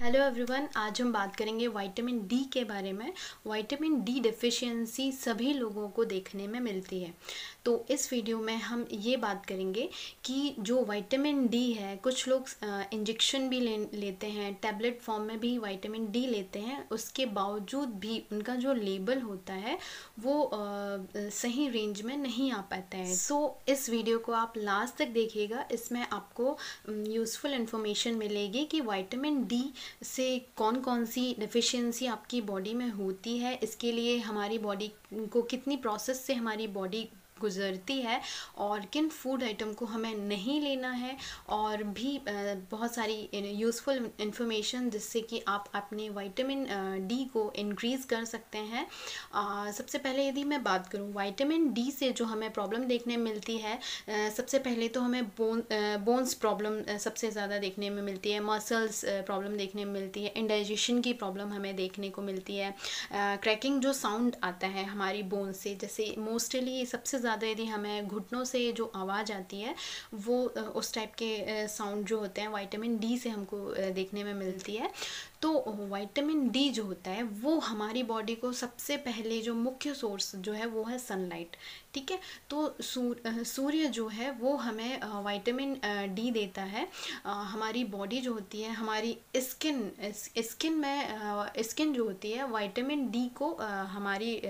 Hello everyone, आज हम बात करेंगे विटामिन डी के बारे में। विटामिन डी डेफिशिएंसी सभी लोगों को देखने में मिलती है। तो इस वीडियो में हम ये बात करेंगे कि जो विटामिन डी है, कुछ लोग इंजेक्शन भी लेते हैं, टैबलेट फॉर्म में भी विटामिन डी लेते हैं, उसके बावजूद भी उनका जो लेवल होता है वो सही रेंज में नहीं आ पाता है। इस वीडियो को आप लास्ट तक देखिएगा, इसमें आपको यूज़फुल इन्फॉर्मेशन मिलेगी कि विटामिन डी से कौन कौन सी डेफिशिएंसी आपकी बॉडी में होती है, इसके लिए हमारी बॉडी को कितनी प्रोसेस से हमारी बॉडी गुजरती है और किन फूड आइटम को हमें नहीं लेना है, और भी बहुत सारी यूज़फुल इन्फॉर्मेशन जिससे कि आप अपने विटामिन डी को इंक्रीज़ कर सकते हैं। सबसे पहले यदि मैं बात करूं विटामिन डी से जो हमें प्रॉब्लम देखने मिलती है, सबसे पहले तो हमें बोन्स प्रॉब्लम सबसे ज़्यादा देखने में मिलती है, मसल्स प्रॉब्लम देखने में मिलती है, इंडाइजेशन की प्रॉब्लम हमें देखने को मिलती है, क्रैकिंग जो साउंड आता है हमारी बोन से, जैसे मोस्टली सबसे ज़्यादा यदि हमें घुटनों से जो आवाज़ आती है वो उस टाइप के साउंड जो होते हैं विटामिन डी से हमको देखने में मिलती है। तो विटामिन डी जो होता है वो हमारी बॉडी को सबसे पहले जो मुख्य सोर्स जो है वो है सनलाइट। ठीक है, तो सूर्य जो है वो हमें विटामिन डी देता है। हमारी बॉडी जो होती है, हमारी स्किन जो होती है विटामिन डी को हमारी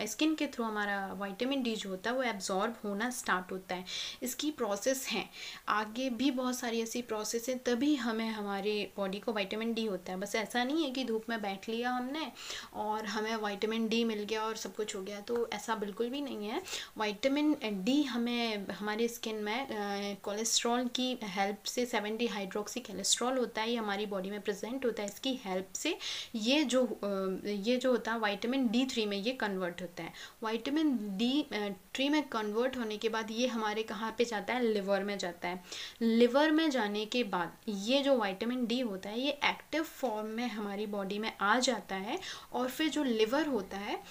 स्किन के थ्रू हमारा विटामिन डी जो होता है वो एब्जॉर्ब होना स्टार्ट होता है। इसकी प्रोसेस है, आगे भी बहुत सारी ऐसी प्रोसेस है, तभी हमें हमारी बॉडी को विटामिन डी होता है। बस ऐसा नहीं है कि धूप में बैठ लिया हमने और हमें विटामिन डी मिल गया और सब कुछ हो गया, तो ऐसा बिल्कुल भी नहीं है। विटामिन डी हमें हमारे स्किन में कोलेस्ट्रॉल की हेल्प से, 70 हाइड्रोक्सी कोलेस्ट्रॉल होता है, ये हमारी बॉडी में प्रेजेंट होता है, इसकी हेल्प से ये जो होता है विटामिन डी 3 में ये कन्वर्ट होता है। विटामिन डी 3 में कन्वर्ट होने के बाद ये हमारे कहाँ पे जाता है, लिवर में जाता है। लिवर में जाने के बाद ये जो विटामिन डी होता है ये एक्टिव फॉर्म में हमारी बॉडी में आ जाता है, और फिर जो लिवर होता है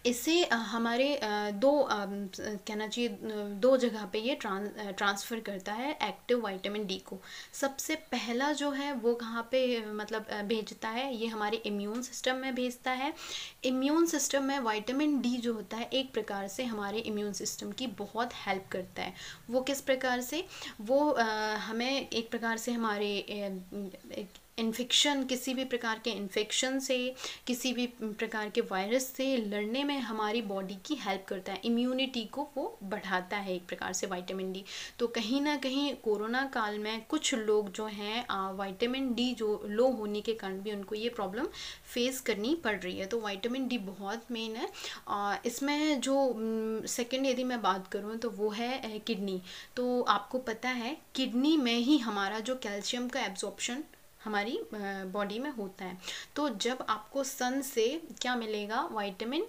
इसे हमारे कहना चाहिए दो जगह पे ये ट्रांसफ़र करता है एक्टिव विटामिन डी को। सबसे पहला जो है वो कहाँ पे मतलब भेजता है, ये हमारे इम्यून सिस्टम में भेजता है। इम्यून सिस्टम में विटामिन डी जो होता है एक प्रकार से हमारे इम्यून सिस्टम की बहुत हेल्प करता है। वो किस प्रकार से, वो हमें एक प्रकार से हमारे इन्फेक्शन, किसी भी प्रकार के इन्फेक्शन से, किसी भी प्रकार के वायरस से लड़ने में हमारी बॉडी की हेल्प करता है, इम्यूनिटी को वो बढ़ाता है एक प्रकार से विटामिन डी। तो कहीं ना कहीं कोरोना काल में कुछ लोग जो हैं विटामिन डी जो लो होने के कारण भी उनको ये प्रॉब्लम फेस करनी पड़ रही है। तो विटामिन डी बहुत मेन है। इसमें जो सेकेंड यदि मैं बात करूँ तो वो है किडनी। तो आपको पता है किडनी में ही हमारा जो कैल्शियम का एब्जॉर्प्शन हमारी बॉडी में होता है। तो जब आपको सन से क्या मिलेगा, विटामिन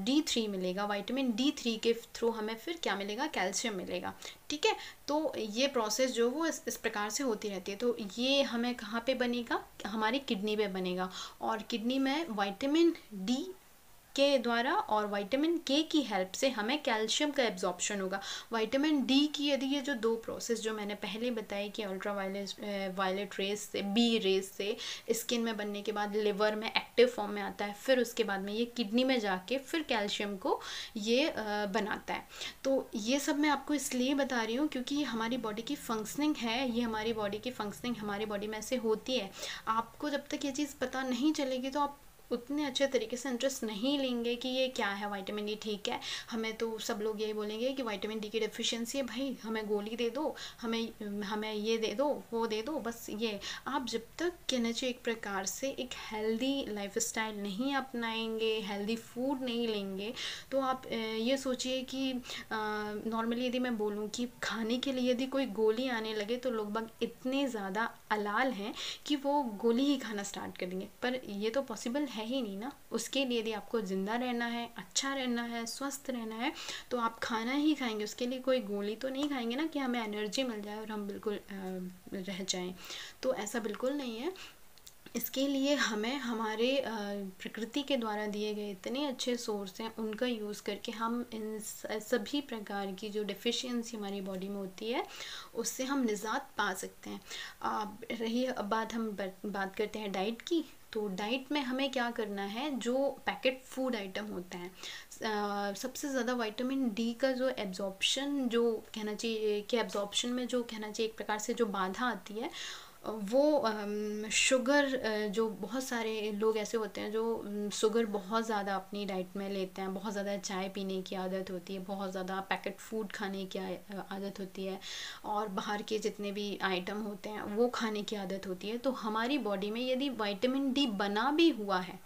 D3 मिलेगा, विटामिन D3 के थ्रू हमें फिर क्या मिलेगा, कैल्शियम मिलेगा। ठीक है, तो ये प्रोसेस जो वो इस प्रकार से होती रहती है। तो ये हमें कहाँ पे बनेगा, हमारी किडनी पे बनेगा, और किडनी में विटामिन डी के द्वारा और विटामिन के की हेल्प से हमें कैल्शियम का एब्जॉर्प्शन होगा। विटामिन डी की यदि ये जो दो प्रोसेस जो मैंने पहले बताई कि अल्ट्रा वायलेट रेस से, बी रेस से स्किन में बनने के बाद लिवर में एक्टिव फॉर्म में आता है, फिर उसके बाद में ये किडनी में जाके फिर कैल्शियम को ये बनाता है। तो ये सब मैं आपको इसलिए बता रही हूँ क्योंकि ये हमारी बॉडी की फंक्शनिंग है, ये हमारी बॉडी की फंक्शनिंग हमारी बॉडी में ऐसे होती है। आपको जब तक ये चीज़ पता नहीं चलेगी तो आप उतने अच्छे तरीके से इंटरेस्ट नहीं लेंगे कि ये क्या है विटामिन डी। ठीक है, हमें तो सब लोग यही बोलेंगे कि विटामिन डी की डेफिशिएंसी है, भाई हमें गोली दे दो, हमें ये दे दो, वो दे दो, बस ये। आप जब तक कहना चाहिए एक प्रकार से एक हेल्दी लाइफस्टाइल नहीं अपनाएंगे, हेल्दी फूड नहीं लेंगे, तो आप ये सोचिए कि नॉर्मली यदि मैं बोलूँ कि खाने के लिए यदि कोई गोली आने लगे तो लोग बाग इतने ज़्यादा अलाल हैं कि वो गोली ही खाना स्टार्ट कर देंगे, पर ये तो पॉसिबल है ही नहीं ना। उसके लिए यदि आपको ज़िंदा रहना है, अच्छा रहना है, स्वस्थ रहना है, तो आप खाना ही खाएंगे, उसके लिए कोई गोली तो नहीं खाएंगे ना कि हमें एनर्जी मिल जाए और हम बिल्कुल रह जाएं। तो ऐसा बिल्कुल नहीं है। इसके लिए हमें हमारे प्रकृति के द्वारा दिए गए इतने अच्छे सोर्स हैं, उनका यूज़ करके हम इन सभी प्रकार की जो डिफ़िशियंसी हमारी बॉडी में होती है उससे हम निजात पा सकते हैं। रही अब बात, हम बात करते हैं डाइट की। तो डाइट में हमें क्या करना है, जो पैकेट फूड आइटम होते हैं, सबसे ज़्यादा विटामिन डी का जो एब्जॉर्प्शन, जो कहना चाहिए कि एब्जॉर्प्शन में जो कहना चाहिए एक प्रकार से जो बाधा आती है, वो शुगर, जो बहुत सारे लोग ऐसे होते हैं जो शुगर बहुत ज़्यादा अपनी डाइट में लेते हैं, बहुत ज़्यादा चाय पीने की आदत होती है, बहुत ज़्यादा पैकेट फूड खाने की आदत होती है, और बाहर के जितने भी आइटम होते हैं वो खाने की आदत होती है। तो हमारी बॉडी में यदि विटामिन डी बना भी हुआ है,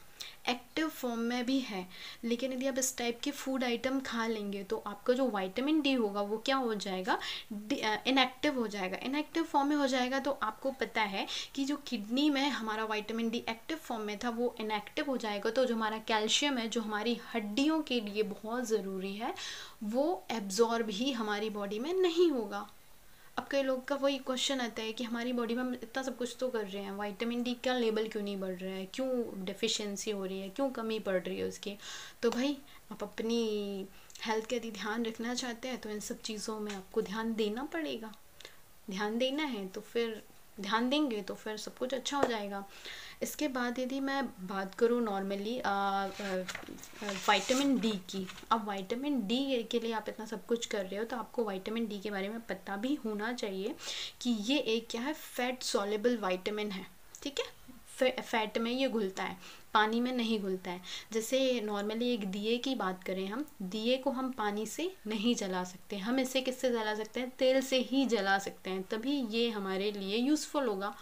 एक्टिव फॉर्म में भी है, लेकिन यदि आप इस टाइप के फूड आइटम खा लेंगे तो आपका जो विटामिन डी होगा वो क्या हो जाएगा, इनएक्टिव हो जाएगा। इनएक्टिव फॉर्म में हो जाएगा तो आपको पता है कि जो किडनी में हमारा विटामिन डी एक्टिव फॉर्म में था वो इनएक्टिव हो जाएगा, तो जो हमारा कैल्शियम है, जो हमारी हड्डियों के लिए बहुत ज़रूरी है, वो एब्जॉर्ब ही हमारी बॉडी में नहीं होगा। अब कई लोग का वही क्वेश्चन आता है कि हमारी बॉडी में हम इतना सब कुछ तो कर रहे हैं, विटामिन डी का लेवल क्यों नहीं बढ़ रहा है, क्यों डेफिशिएंसी हो रही है, क्यों कमी पड़ रही है उसकी। तो भाई, आप अपनी हेल्थ का यदि ध्यान रखना चाहते हैं तो इन सब चीज़ों में आपको ध्यान देना पड़ेगा। ध्यान देना है तो फिर ध्यान देंगे तो फिर सब कुछ अच्छा हो जाएगा। इसके बाद यदि मैं बात करूँ नॉर्मली विटामिन डी की, अब विटामिन डी के लिए आप इतना सब कुछ कर रहे हो तो आपको विटामिन डी के बारे में पता भी होना चाहिए कि ये एक क्या है, फैट सॉल्युबल विटामिन है। ठीक है, फैट में ये घुलता है, पानी में नहीं घुलता है। जैसे नॉर्मली एक दिए की बात करें, हम दिए को हम पानी से नहीं जला सकते, हम इसे किससे जला सकते हैं, तेल से ही जला सकते हैं, तभी ये हमारे लिए यूज़फुल होगा।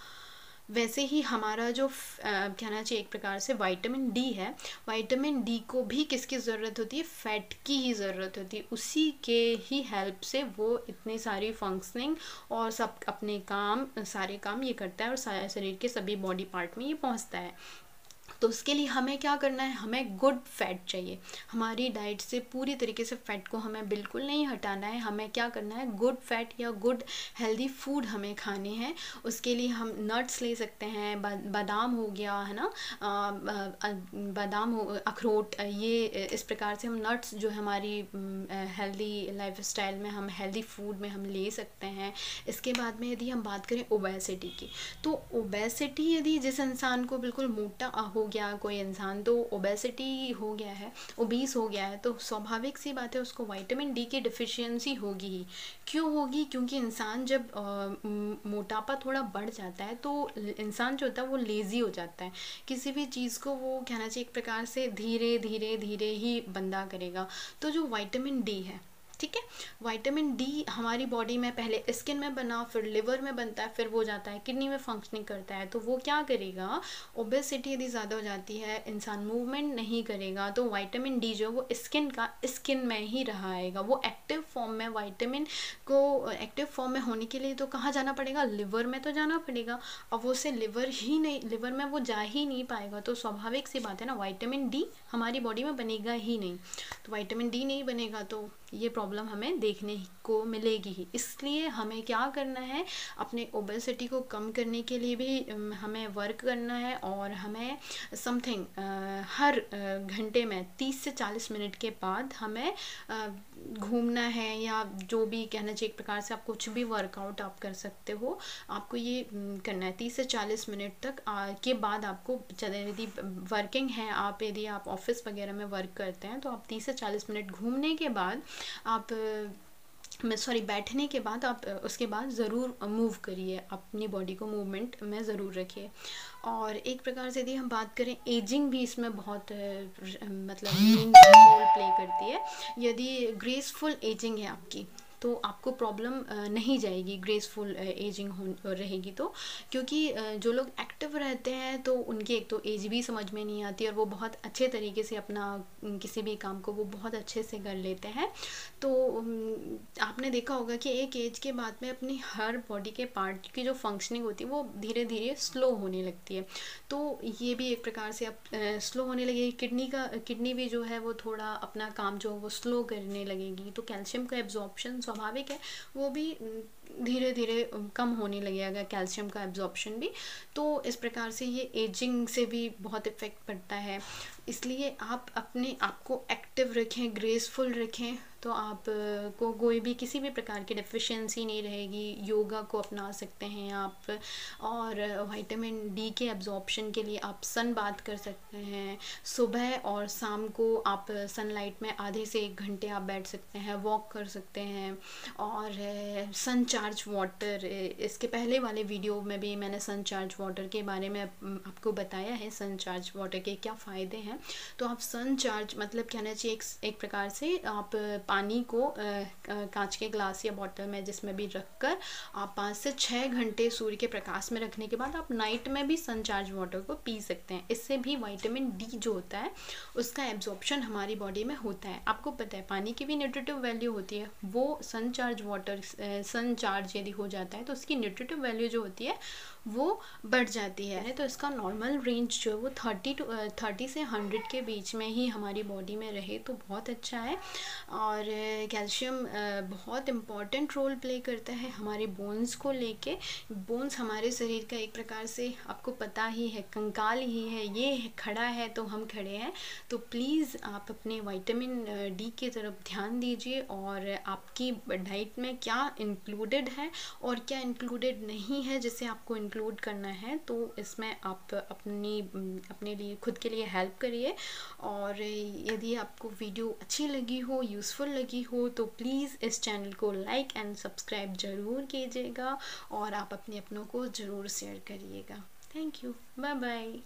वैसे ही हमारा जो कहना चाहिए एक प्रकार से विटामिन डी है, विटामिन डी को भी किसकी ज़रूरत होती है, फैट की ही ज़रूरत होती है। उसी के ही हेल्प से वो इतनी सारी फंक्शनिंग और सब अपने काम, सारे काम ये करता है और शरीर के सभी बॉडी पार्ट में ये पहुंचता है। तो उसके लिए हमें क्या करना है, हमें गुड फैट चाहिए। हमारी डाइट से पूरी तरीके से फैट को हमें बिल्कुल नहीं हटाना है, हमें क्या करना है, गुड फैट या गुड हेल्दी फूड हमें खाने हैं। उसके लिए हम नट्स ले सकते हैं, बादाम हो गया है ना, बादाम हो, अखरोट, ये इस प्रकार से हम नट्स जो हमारी हेल्दी लाइफस्टाइल में, हम हेल्दी फूड में हम ले सकते हैं। इसके बाद में यदि हम बात करें ओबेसिटी की, तो ओबेसिटी यदि जिस इंसान को बिल्कुल मोटा हो गया कोई इंसान, तो ओबेसिटी हो गया है, ओबीस हो गया है, तो स्वाभाविक सी बात है उसको विटामिन डी की डिफिशियंसी होगी ही। क्यों होगी, क्योंकि इंसान जब मोटापा थोड़ा बढ़ जाता है तो इंसान जो होता है वो लेज़ी हो जाता है, किसी भी चीज़ को वो कहना चाहिए एक प्रकार से धीरे धीरे धीरे ही बंदा करेगा। तो जो विटामिन डी है, ठीक है, विटामिन डी हमारी बॉडी में पहले स्किन में बना, फिर लिवर में बनता है, फिर वो जाता है किडनी में फंक्शनिंग करता है। तो वो क्या करेगा, ओबेसिटी यदि ज़्यादा हो जाती है, इंसान मूवमेंट नहीं करेगा, तो विटामिन डी जो वो स्किन में ही रहा आएगा। वो एक्टिव फॉर्म में, विटामिन को एक्टिव फॉर्म में होने के लिए तो कहाँ जाना पड़ेगा, लिवर में तो जाना पड़ेगा। अब वो से लिवर में वो जा ही नहीं पाएगा, तो स्वाभाविक सी बात है ना, विटामिन डी हमारी बॉडी में बनेगा ही नहीं। तो विटामिन डी नहीं बनेगा तो ये प्रॉब्लम हमें देखने को मिलेगी ही। इसलिए हमें क्या करना है, अपने ओबेसिटी को कम करने के लिए भी हमें वर्क करना है, और हमें समथिंग हर घंटे में 30 से 40 मिनट के बाद हमें घूमना है, या जो भी कहना चाहिए एक प्रकार से आप कुछ भी वर्कआउट आप कर सकते हो, आपको ये करना है 30 से 40 मिनट तक के बाद आपको, यदि वर्किंग है आप, यदि आप ऑफिस वगैरह में वर्क करते हैं, तो आप 30 से 40 मिनट घूमने के बाद आप बैठने के बाद आप उसके बाद ज़रूर मूव करिए, अपनी बॉडी को मूवमेंट में ज़रूर रखिए। और एक प्रकार से यदि हम बात करें, एजिंग भी इसमें बहुत मतलब मेन रोल प्ले करती है। यदि ग्रेसफुल एजिंग है आपकी तो आपको प्रॉब्लम नहीं जाएगी, ग्रेसफुल एजिंग रहेगी तो, क्योंकि जो लोग एक्टिव रहते हैं तो उनकी एक तो एज भी समझ में नहीं आती, और वो बहुत अच्छे तरीके से अपना किसी भी काम को वो बहुत अच्छे से कर लेते हैं। तो आपने देखा होगा कि एक एज के बाद में अपनी हर बॉडी के पार्ट की जो फंक्शनिंग होती है वो धीरे धीरे स्लो होने लगती है। तो ये भी एक प्रकार से अब स्लो होने लगेगी। किडनी भी जो है वो थोड़ा अपना काम जो वो स्लो करने लगेगी, तो कैल्शियम का एब्जॉर्प्शन स्वाभाविक है वो भी धीरे धीरे कम होने लगेगा कैल्शियम का एब्जॉर्प्शन भी। तो इस प्रकार से ये एजिंग से भी बहुत इफ़ेक्ट पड़ता है। इसलिए आप अपने आप को एक्टिव रखें, ग्रेसफुल रखें, तो आप को कोई भी किसी भी प्रकार की डेफिशिएंसी नहीं रहेगी। योगा को अपना सकते हैं आप, और विटामिन डी के एब्जॉर्प्शन के लिए आप सन बाथ कर सकते हैं। सुबह और शाम को आप सनलाइट में आधे से 1 घंटे आप बैठ सकते हैं, वॉक कर सकते हैं। और सन चार्ज वाटर, इसके पहले वाले वीडियो में भी मैंने सन चार्ज वाटर के बारे में आपको बताया है, सन चार्ज वाटर के क्या फ़ायदे हैं। तो आप सन चार्ज मतलब कहना चाहिए एक प्रकार से आप पानी को कांच के ग्लास या बॉटल में जिसमें भी रखकर आप 5 से 6 घंटे सूर्य के प्रकाश में रखने के बाद आप नाइट में भी सन चार्ज वाटर को पी सकते हैं। इससे भी विटामिन डी जो होता है उसका एब्जॉर्प्शन हमारी बॉडी में होता है। आपको पता है पानी की भी न्यूट्रिटिव वैल्यू होती है, वो सन चार्ज यदि हो जाता है तो उसकी न्यूट्रिटिव वैल्यू जो होती है वो बढ़ जाती है। तो इसका नॉर्मल रेंज जो है वो 30 से 100 के बीच में ही हमारी बॉडी में रहे तो बहुत अच्छा है। और कैल्शियम बहुत इम्पॉर्टेंट रोल प्ले करता है हमारे बोन्स को लेके। बोन्स हमारे शरीर का एक प्रकार से आपको पता ही है कंकाल ही है, ये खड़ा है तो हम खड़े हैं। तो प्लीज़ आप अपने विटामिन डी की तरफ ध्यान दीजिए, और आपकी डाइट में क्या इंक्लूडेड है और क्या इंक्लूडेड नहीं है जिसे आपको इंक्लूड करना है, तो इसमें आप अपने लिए खुद के लिए हेल्प करिए। और यदि आपको वीडियो अच्छी लगी हो, यूज़फुल लगी हो, तो प्लीज़ इस चैनल को लाइक एंड सब्सक्राइब ज़रूर कीजिएगा, और आप अपने अपनों को ज़रूर शेयर करिएगा। Thank you, bye bye.